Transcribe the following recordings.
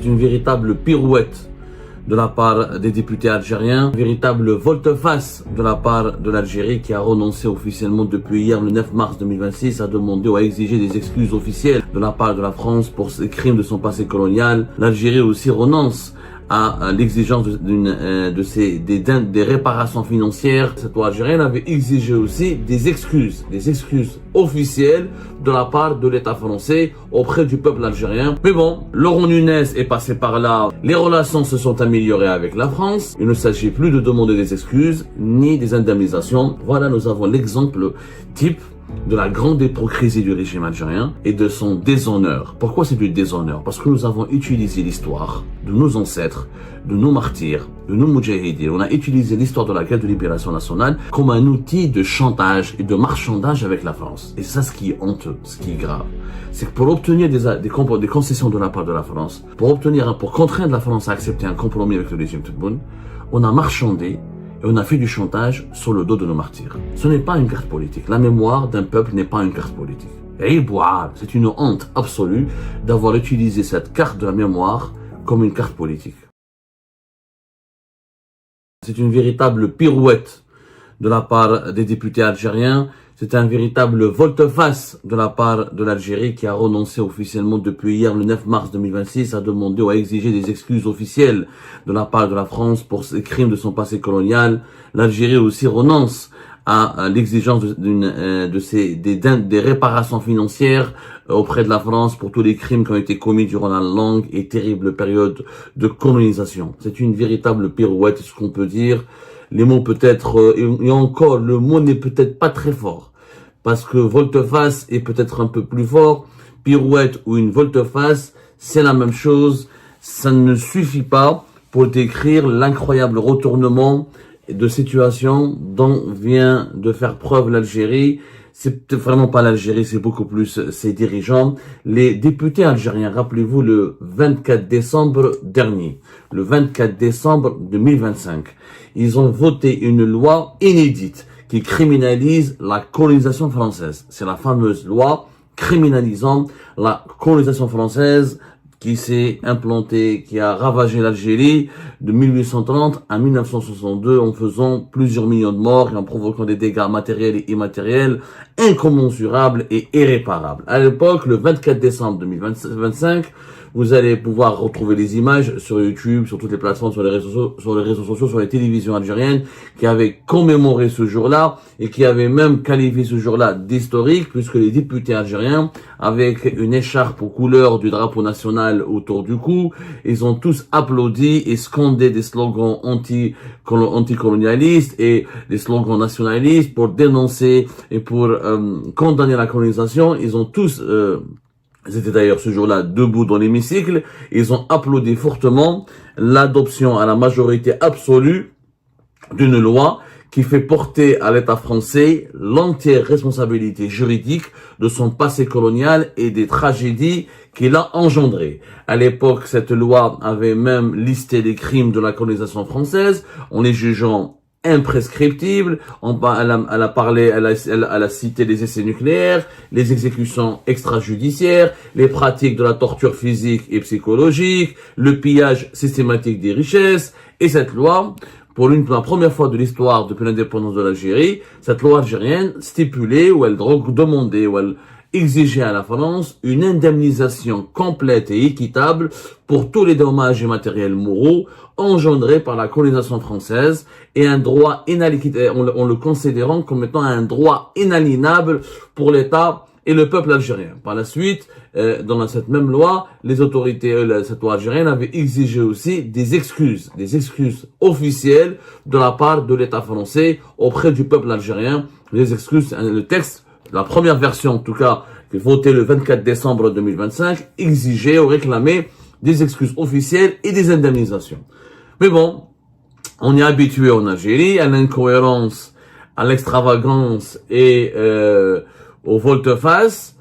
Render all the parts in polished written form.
C'est une véritable pirouette de la part des députés algériens, une véritable volte-face de la part de l'Algérie qui a renoncé officiellement depuis hier, le 9 mars 2026, à demander ou à exiger des excuses officielles de la part de la France pour ces crimes de son passé colonial. L'Algérie aussi renonce à l'exigence des réparations financières. Cette loi algérienne avait exigé aussi des excuses officielles de la part de l'État français auprès du peuple algérien. Mais bon, Laurent Nunez est passé par là, les relations se sont améliorées avec la France, il ne s'agit plus de demander des excuses ni des indemnisations. Voilà, nous avons l'exemple type de la grande hypocrisie du régime algérien et de son déshonneur. Pourquoi c'est du déshonneur? Parce que nous avons utilisé l'histoire de nos ancêtres, de nos martyrs, de nos moudjahidines. On a utilisé l'histoire de la guerre de libération nationale comme un outil de chantage et de marchandage avec la France. Et c'est ça ce qui est honteux, ce qui est grave. C'est que pour obtenir des concessions de la part de la France, pour contraindre la France à accepter un compromis avec le régime Tebboune, on a marchandé et on a fait du chantage sur le dos de nos martyrs. Ce n'est pas une carte politique. La mémoire d'un peuple n'est pas une carte politique. Et c'est une honte absolue d'avoir utilisé cette carte de la mémoire comme une carte politique. C'est une véritable pirouette de la part des députés algériens. C'est un véritable volte-face de la part de l'Algérie qui a renoncé officiellement depuis hier, le 9 mars 2026, à demander ou à exiger des excuses officielles de la part de la France pour ces crimes de son passé colonial. L'Algérie aussi renonce à l'exigence des réparations financières auprès de la France pour tous les crimes qui ont été commis durant la longue et terrible période de colonisation. C'est une véritable pirouette, ce qu'on peut dire. Les mots peut-être, et encore, le mot n'est peut-être pas très fort. Parce que volte-face est peut-être un peu plus fort. Pirouette ou une volte-face, c'est la même chose. Ça ne suffit pas pour décrire l'incroyable retournement de situation dont vient de faire preuve l'Algérie. C'est vraiment pas l'Algérie, c'est beaucoup plus ses dirigeants. Les députés algériens, rappelez-vous, le 24 décembre dernier, le 24 décembre 2025, ils ont voté une loi inédite qui criminalise la colonisation française. C'est la fameuse loi criminalisant la colonisation française qui s'est implantée, qui a ravagé l'Algérie de 1830 à 1962 en faisant plusieurs millions de morts et en provoquant des dégâts matériels et immatériels incommensurables et irréparables. À l'époque, le 24 décembre 2025, vous allez pouvoir retrouver les images sur YouTube, sur toutes les plateformes, sur les réseaux sociaux, sur les télévisions algériennes, qui avaient commémoré ce jour-là et qui avaient même qualifié ce jour-là d'historique, puisque les députés algériens, avec une écharpe aux couleurs du drapeau national autour du cou, ils ont tous applaudi et scandé des slogans anticolonialistes et des slogans nationalistes pour dénoncer et pour condamner la colonisation. Ils ont tous ils étaient d'ailleurs ce jour-là debout dans l'hémicycle. Ils ont applaudi fortement l'adoption à la majorité absolue d'une loi qui fait porter à l'État français l'entière responsabilité juridique de son passé colonial et des tragédies qu'il a engendrées. À l'époque, cette loi avait même listé les crimes de la colonisation française en les jugeant imprescriptible. Elle a cité les essais nucléaires, les exécutions extrajudiciaires, les pratiques de la torture physique et psychologique, le pillage systématique des richesses. Et cette loi, pour la première fois de l'histoire depuis l'indépendance de l'Algérie, cette loi algérienne stipulait ou elle demandait ou elle exigeait à la France une indemnisation complète et équitable pour tous les dommages immatériels moraux engendrés par la colonisation française et un droit inaliénable, en le considérant comme étant un droit inaliénable pour l'État et le peuple algérien. Par la suite, dans cette même loi, les autorités, cette loi algérienne avait exigé aussi des excuses officielles de la part de l'État français auprès du peuple algérien. Les excuses, le texte, la première version en tout cas, qui est votée le 24 décembre 2025, exigeait ou réclamait des excuses officielles et des indemnisations. Mais bon, on est habitué en Algérie à l'incohérence, à l'extravagance et au volte-face.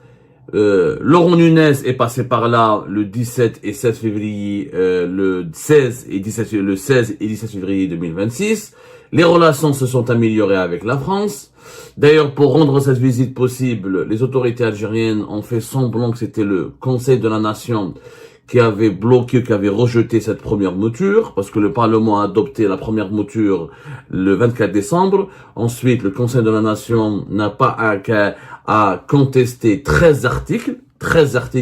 Laurent Nunez est passé par là le 17 et 7 février, le 16 et 17 février 2026. Les relations se sont améliorées avec la France. D'ailleurs, pour rendre cette visite possible, les autorités algériennes ont fait semblant que c'était le Conseil de la Nation qui avait bloqué, qui avait rejeté cette première mouture, parce que le Parlement a adopté la première mouture le 24 décembre. Ensuite, le Conseil de la Nation n'a pas à contester 13 articles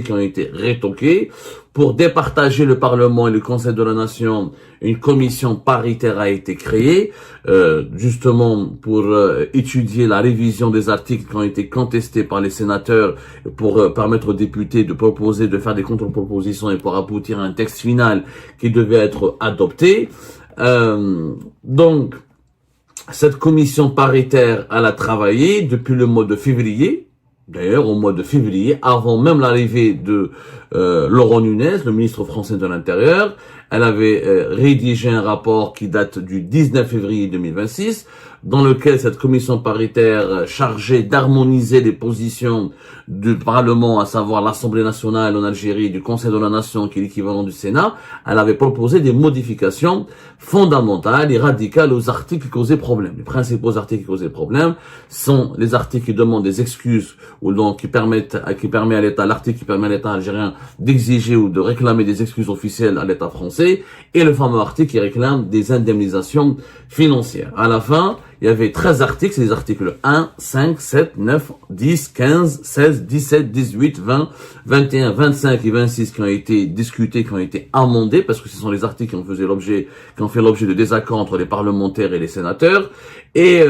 qui ont été rétoqués. Pour départager le Parlement et le Conseil de la Nation, une commission paritaire a été créée, justement pour étudier la révision des articles qui ont été contestés par les sénateurs, pour permettre aux députés de proposer, de faire des contre-propositions et pour aboutir à un texte final qui devait être adopté. Donc, cette commission paritaire, elle a travaillé depuis le mois de février. D'ailleurs, au mois de février, avant même l'arrivée de Laurent Nunez, le ministre français de l'Intérieur, elle avait rédigé un rapport qui date du 19 février 2026, dans lequel cette commission paritaire chargée d'harmoniser les positions du Parlement, à savoir l'Assemblée nationale en Algérie, du Conseil de la Nation, qui est l'équivalent du Sénat, elle avait proposé des modifications fondamentales et radicales aux articles qui causaient problème. Les principaux articles qui causaient problème sont les articles qui demandent des excuses ou donc qui permet à l'État, l'article qui permet à l'État algérien d'exiger ou de réclamer des excuses officielles à l'État français, et le fameux article qui réclame des indemnisations financières. À la fin, il y avait 13 articles, c'est les articles 1, 5, 7, 9, 10, 15, 16, 17, 18, 20, 21, 25 et 26 qui ont été discutés, qui ont été amendés, parce que ce sont les articles qui ont fait l'objet de désaccords entre les parlementaires et les sénateurs. Et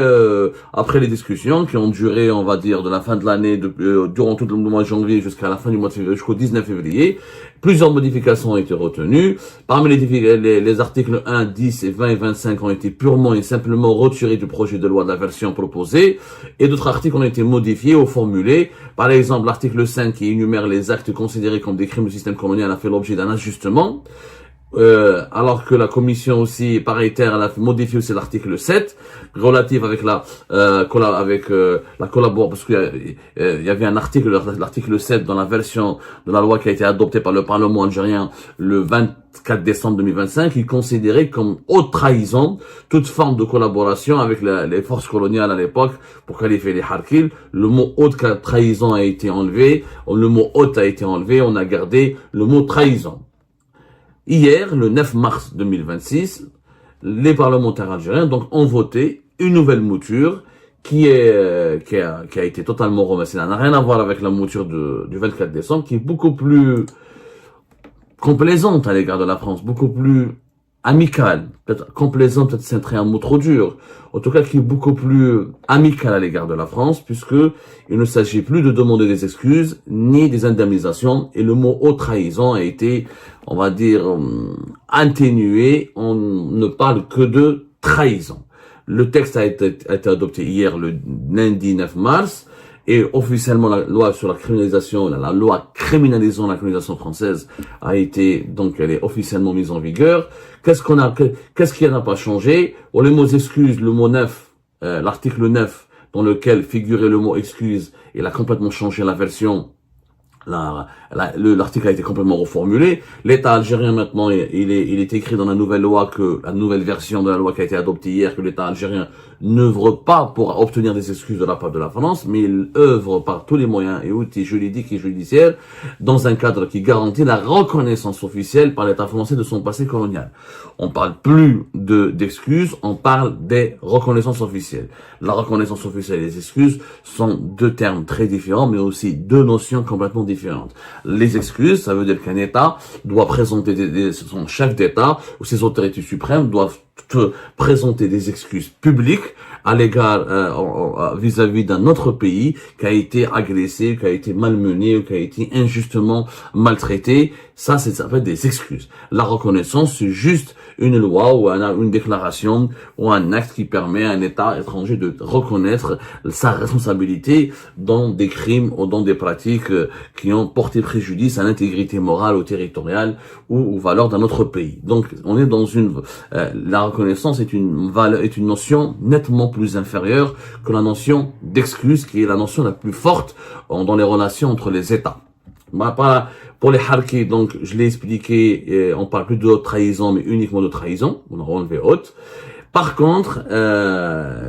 après les discussions qui ont duré, on va dire, de la fin de l'année, durant tout le mois de janvier jusqu'à la fin du mois de février, jusqu'au 19 février, plusieurs modifications ont été retenues. Parmi les articles 1, 10 et 20 et 25 ont été purement et simplement retirés du projet de loi de la version proposée, et d'autres articles ont été modifiés ou formulés. Par exemple, l'article 5 qui énumère les actes considérés comme des crimes du système colonial a fait l'objet d'un ajustement. Alors que la commission aussi paritaire, elle a modifié aussi l'article 7 relatif avec la collaboration, parce qu'il y avait un article, l'article 7 dans la version de la loi qui a été adoptée par le Parlement algérien le 24 décembre 2025, qui considérait comme haute trahison toute forme de collaboration avec les forces coloniales à l'époque pour qualifier les harkis. Le mot haute trahison a été enlevé, le mot haute a été enlevé, on a gardé le mot trahison. Hier, le 9 mars 2026, les parlementaires algériens donc ont voté une nouvelle mouture qui a été totalement remerciée. Ça n'a rien à voir avec la mouture du 24 décembre, qui est beaucoup plus complaisante à l'égard de la France, beaucoup plus amicale. Peut-être complaisante, peut-être c'est un mot trop dur. En tout cas, qui est beaucoup plus amicale à l'égard de la France, puisque il ne s'agit plus de demander des excuses, ni des indemnisations, et le mot haute trahison a été, on va dire, atténué. On ne parle que de trahison. Le texte a été adopté hier, le lundi 9 mars, et officiellement la loi sur la criminalisation, la loi criminalisant la colonisation française a été, donc elle est officiellement mise en vigueur. Qu'est-ce qui n'a pas changé? Pour les mots excuses, le mot 9, l'article 9, dans lequel figurait le mot excuse, il a complètement changé la version. L'article a été complètement reformulé. L'État algérien maintenant, il est écrit dans la nouvelle loi la nouvelle version de la loi qui a été adoptée hier, que l'État algérien n'œuvre pas pour obtenir des excuses de la part de la France, mais il œuvre par tous les moyens et outils juridiques et judiciaires dans un cadre qui garantit la reconnaissance officielle par l'État français de son passé colonial. On parle plus d'excuses, on parle des reconnaissances officielles. La reconnaissance officielle et les excuses sont deux termes très différents, mais aussi deux notions complètement différentes. Les excuses, ça veut dire qu'un État doit présenter son chef d'État ou ses autorités suprêmes doivent présenter des excuses publiques à l'égard vis-à-vis d'un autre pays qui a été agressé, qui a été malmené ou qui a été injustement maltraité. Ça s'appelle des excuses. La reconnaissance, c'est juste une loi ou une déclaration ou un acte qui permet à un État étranger de reconnaître sa responsabilité dans des crimes ou dans des pratiques qui ont porté préjudice à l'intégrité morale ou territoriale ou aux valeurs d'un autre pays. Donc, on est dans la reconnaissance est une notion nettement plus inférieure que la notion d'excuse, qui est la notion la plus forte dans les relations entre les États. Pour les harkis, donc, je l'ai expliqué, on parle plus de haute trahison, mais uniquement de trahison. On a enlevé haute. Par contre,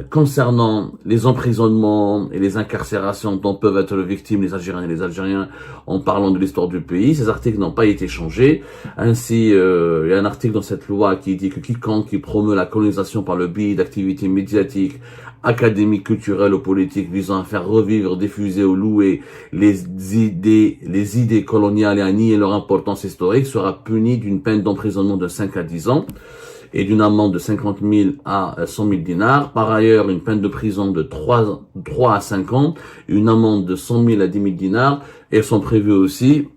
concernant les emprisonnements et les incarcérations dont peuvent être victimes les Algériens et les Algériens en parlant de l'histoire du pays, ces articles n'ont pas été changés. Ainsi, il y a un article dans cette loi qui dit que quiconque qui promeut la colonisation par le biais d'activités médiatiques, académiques, culturelles ou politiques visant à faire revivre, diffuser ou louer les idées coloniales et à nier leur importance historique sera puni d'une peine d'emprisonnement de 5 à 10 ans. Et d'une amende de 50 000 à 100 000 dinars. Par ailleurs, une peine de prison de 3 à 5 ans, une amende de 100 000 à 10 000 dinars. Et elles sont prévues aussi,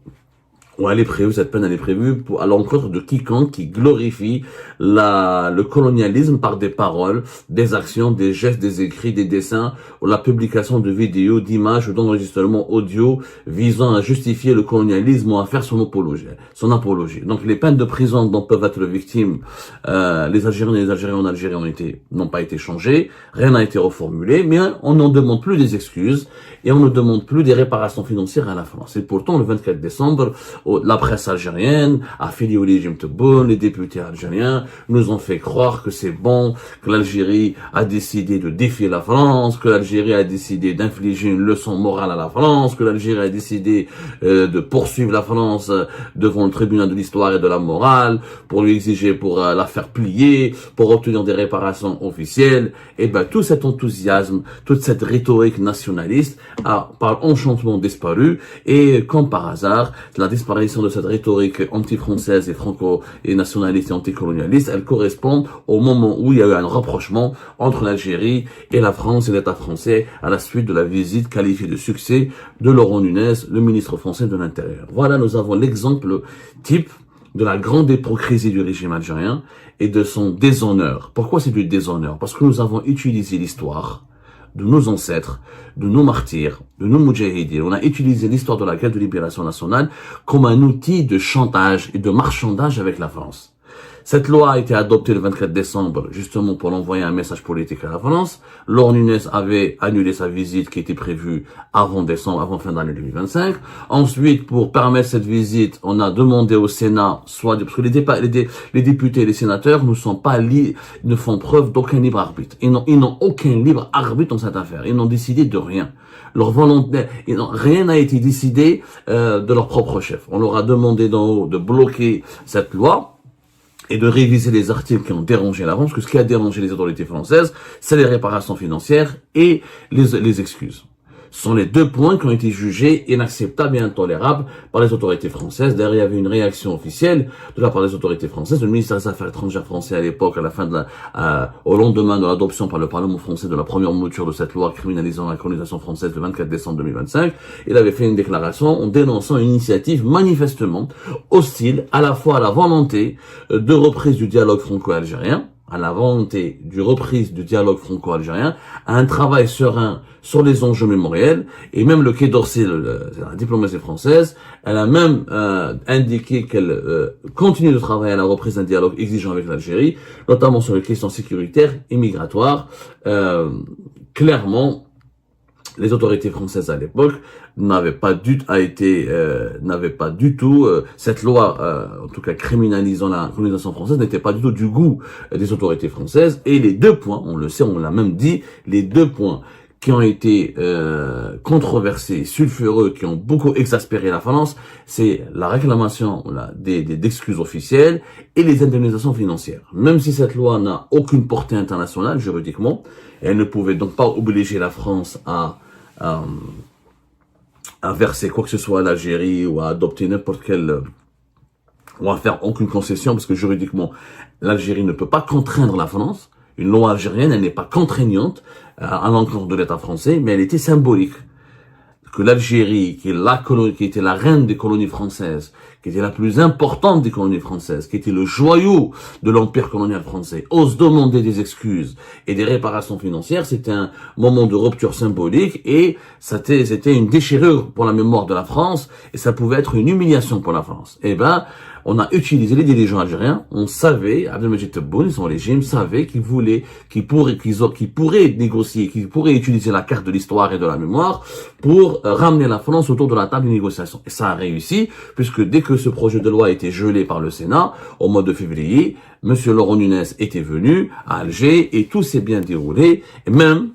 cette peine elle est prévue à l'encontre de quiconque qui glorifie le colonialisme par des paroles, des actions, des gestes, des écrits, des dessins, ou la publication de vidéos, d'images ou d'enregistrements audio visant à justifier le colonialisme ou à faire son apologie. Donc les peines de prison dont peuvent être victimes les Algériens et les Algériens en Algérie n'ont pas été changées, rien n'a été reformulé, mais on n'en demande plus des excuses et on ne demande plus des réparations financières à la France. Et pourtant, le 24 décembre, la presse algérienne, affiliée au régime Tebboune, les députés algériens nous ont fait croire que c'est bon, que l'Algérie a décidé de défier la France, que l'Algérie a décidé d'infliger une leçon morale à la France, que l'Algérie a décidé de poursuivre la France devant le tribunal de l'histoire et de la morale, pour lui exiger, pour la faire plier, pour obtenir des réparations officielles. Et ben tout cet enthousiasme, toute cette rhétorique nationaliste a par enchantement disparu, et comme par hasard, la disparition de cette rhétorique anti-française et nationaliste et anticolonialiste, elle correspond au moment où il y a eu un rapprochement entre l'Algérie et la France et l'État français à la suite de la visite qualifiée de succès de Laurent Nunez, le ministre français de l'Intérieur. Voilà, nous avons l'exemple type de la grande hypocrisie du régime algérien et de son déshonneur. Pourquoi c'est du déshonneur? Parce que nous avons utilisé l'histoire de nos ancêtres, de nos martyrs, de nos moudjahidines. On a utilisé l'histoire de la guerre de libération nationale comme un outil de chantage et de marchandage avec la France. Cette loi a été adoptée le 24 décembre, justement pour envoyer un message politique à la France. Laurent Nunez avait annulé sa visite qui était prévue avant fin d'année 2025. Ensuite, pour permettre cette visite, on a demandé au Sénat, parce que les députés et les sénateurs ne font preuve d'aucun libre arbitre. Ils n'ont aucun libre arbitre dans cette affaire. Ils n'ont décidé de rien. Leur volonté, rien n'a été décidé de leur propre chef. On leur a demandé d'en haut de bloquer cette loi et de réviser les articles qui ont dérangé la France, parce que ce qui a dérangé les autorités françaises, c'est les réparations financières et les excuses. Ce sont les deux points qui ont été jugés inacceptables et intolérables par les autorités françaises. D'ailleurs, il y avait une réaction officielle de la part des autorités françaises. Le ministère des Affaires étrangères français à l'époque, au lendemain de l'adoption par le Parlement français de la première mouture de cette loi criminalisant la colonisation française le 24 décembre 2025, il avait fait une déclaration en dénonçant une initiative manifestement hostile à la fois à la volonté de reprise du dialogue franco-algérien, à un travail serein sur les enjeux mémoriels, et même le Quai d'Orsay, la diplomatie française, elle a même indiqué qu'elle continue de travailler à la reprise d'un dialogue exigeant avec l'Algérie, notamment sur les questions sécuritaires et migratoires. Clairement, les autorités françaises à l'époque n'avaient pas du tout cette loi, en tout cas criminalisant la colonisation française, n'était pas du tout du goût des autorités françaises. Et les deux points, on le sait, on l'a même dit, les deux points qui ont été controversés, sulfureux, qui ont beaucoup exaspéré la France, c'est la réclamation d'excuses officielles et les indemnisations financières. Même si cette loi n'a aucune portée internationale juridiquement, elle ne pouvait donc pas obliger la France à verser quoi que ce soit à l'Algérie ou à adopter n'importe quelle ou à faire aucune concession, parce que juridiquement l'Algérie ne peut pas contraindre la France. Une loi algérienne, elle n'est pas contraignante à l'encontre de l'État français, mais elle était symbolique. Que l'Algérie, qui était la reine des colonies françaises, qui était la plus importante des colonies françaises, qui était le joyau de l'empire colonial français, ose demander des excuses et des réparations financières, c'était un moment de rupture symbolique et c'était une déchirure pour la mémoire de la France et ça pouvait être une humiliation pour la France. Eh ben, on a utilisé les dirigeants algériens, on savait, Abdelmajid Tebboune, son régime savait qu'ils pourraient négocier, qu'ils pourraient utiliser la carte de l'histoire et de la mémoire pour ramener la France autour de la table des négociations. Et ça a réussi, puisque dès que que ce projet de loi a été gelé par le Sénat, au mois de février, Monsieur Laurent Nunez était venu à Alger et tout s'est bien déroulé. Et même,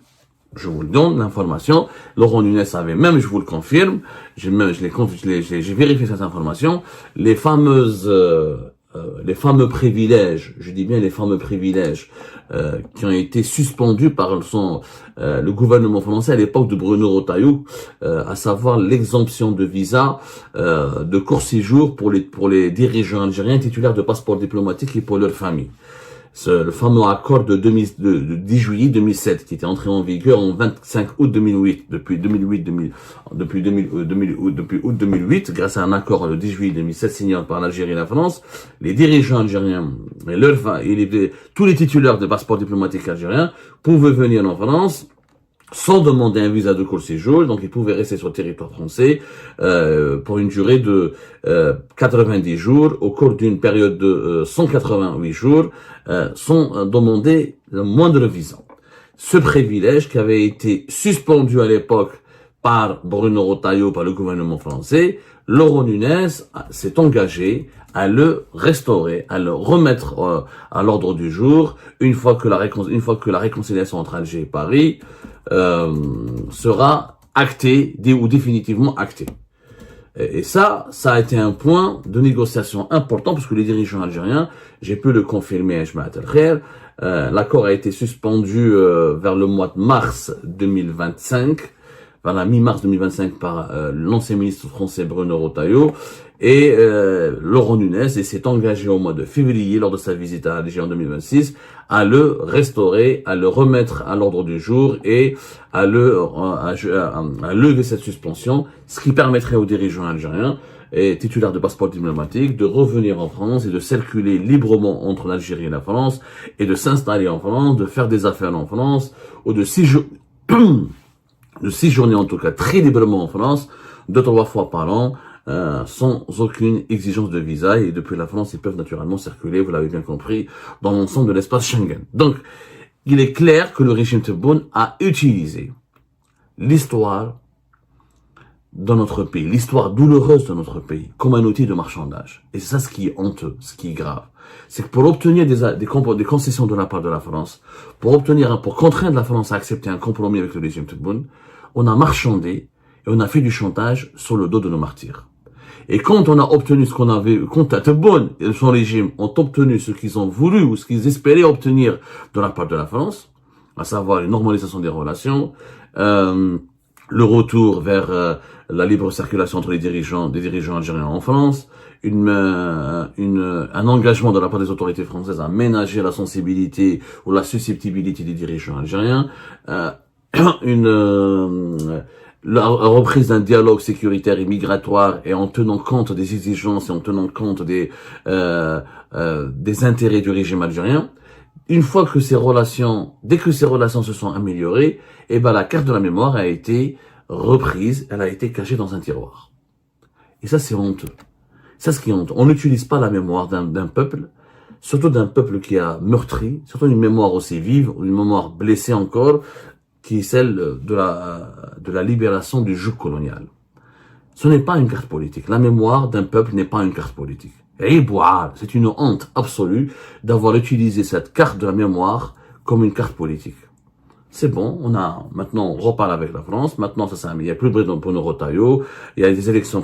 je vous le donne, l'information, Laurent Nunez avait même, je vous le confirme, j'ai vérifié cette information, les fameux privilèges, je dis bien les fameux privilèges qui ont été suspendus par le gouvernement français à l'époque de Bruno Retailleau, à savoir l'exemption de visa de court séjour pour les dirigeants algériens titulaires de passeports diplomatiques et pour leurs familles. Le fameux accord de 10 juillet 2007 qui était entré en vigueur en 25 août 2008. Depuis août 2008, grâce à un accord le 10 juillet 2007 signé par l'Algérie et la France, les dirigeants algériens et tous les titulaires de passeports diplomatiques algériens pouvaient venir en France sans demander un visa de court séjour, donc ils pouvaient rester sur le territoire français pour une durée de 90 jours au cours d'une période de 188 jours sans demander le moindre visa. Ce privilège qui avait été suspendu à l'époque par Bruno Retailleau, par le gouvernement français, Laurent Nunez s'est engagé à le restaurer, à le remettre à l'ordre du jour une fois que la réconciliation entre Alger et Paris sera actée ou définitivement actée. Et ça a été un point de négociation important parce que les dirigeants algériens, j'ai pu le confirmer à Jmaat al-Khair, l'accord a été suspendu vers le mois de mars 2025, vers la mi-mars 2025 par l'ancien ministre français Bruno Retailleau, et Laurent Nunez s'est engagé au mois de février lors de sa visite à Alger en 2026 à le restaurer, à le remettre à l'ordre du jour et à lever cette suspension, ce qui permettrait aux dirigeants algériens et titulaires de passeports diplomatiques de revenir en France et de circuler librement entre l'Algérie et la France et de s'installer en France, de faire des affaires en France ou de séjourner en tout cas très librement en France 2-3 fois par an sans aucune exigence de visa, et depuis la France ils peuvent naturellement circuler, vous l'avez bien compris, dans l'ensemble de l'espace Schengen. Donc il est clair que le régime Tebboune a utilisé l'histoire de notre pays, l'histoire douloureuse de notre pays, comme un outil de marchandage. Et c'est ça ce qui est honteux, ce qui est grave. C'est que pour obtenir des concessions de la part de la France, pour contraindre la France à accepter un compromis avec le régime Tebboune, on a marchandé et on a fait du chantage sur le dos de nos martyrs. Et quand on a obtenu ce qu'on avait, quand Tebboune et son régime ont obtenu ce qu'ils ont voulu ou ce qu'ils espéraient obtenir de la part de la France, à savoir une normalisation des relations, le retour vers la libre circulation entre des dirigeants algériens en France, un engagement de la part des autorités françaises à ménager la sensibilité ou la susceptibilité des dirigeants algériens, la reprise d'un dialogue sécuritaire et migratoire et en tenant compte des exigences et en tenant compte des intérêts du régime algérien. Dès que ces relations se sont améliorées, la carte de la mémoire a été reprise, elle a été cachée dans un tiroir. Et ça, c'est honteux. Ça, ce qui est honteux. On n'utilise pas la mémoire d'un peuple, surtout d'un peuple qui a meurtri, surtout une mémoire aussi vive, une mémoire blessée encore, qui est celle de la libération du joug colonial. Ce n'est pas une carte politique. La mémoire d'un peuple n'est pas une carte politique. Et c'est une honte absolue d'avoir utilisé cette carte de la mémoire comme une carte politique. C'est bon, maintenant on reparle avec la France, maintenant il n'y a plus de Bruno Retailleau, il y a des élections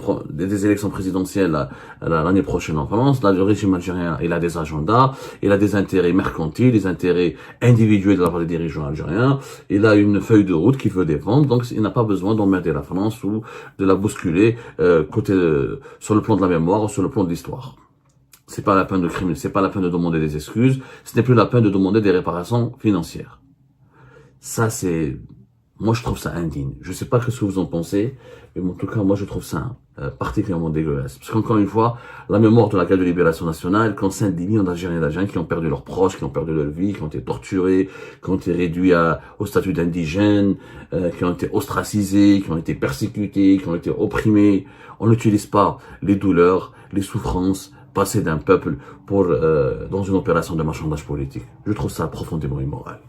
présidentielles l'année prochaine en France, là le régime algérien il a des agendas, il a des intérêts mercantiles, des intérêts individuels de la part des dirigeants algériens, il a une feuille de route qu'il veut défendre, donc il n'a pas besoin d'emmerder la France ou de la bousculer sur le plan de la mémoire ou sur le plan de l'histoire. C'est pas la peine c'est pas la peine de demander des excuses, ce n'est plus la peine de demander des réparations financières. Ça, moi, je trouve ça indigne. Je sais pas ce que vous en pensez, mais en tout cas, moi, je trouve ça particulièrement dégueulasse. Parce qu'encore une fois, la mémoire de la guerre de libération nationale concerne des millions d'Algériens et d'Algériens qui ont perdu leurs proches, qui ont perdu leur vie, qui ont été torturés, qui ont été réduits au statut d'indigènes, qui ont été ostracisés, qui ont été persécutés, qui ont été opprimés. On n'utilise pas les douleurs, les souffrances passées d'un peuple dans une opération de marchandage politique. Je trouve ça profondément immoral.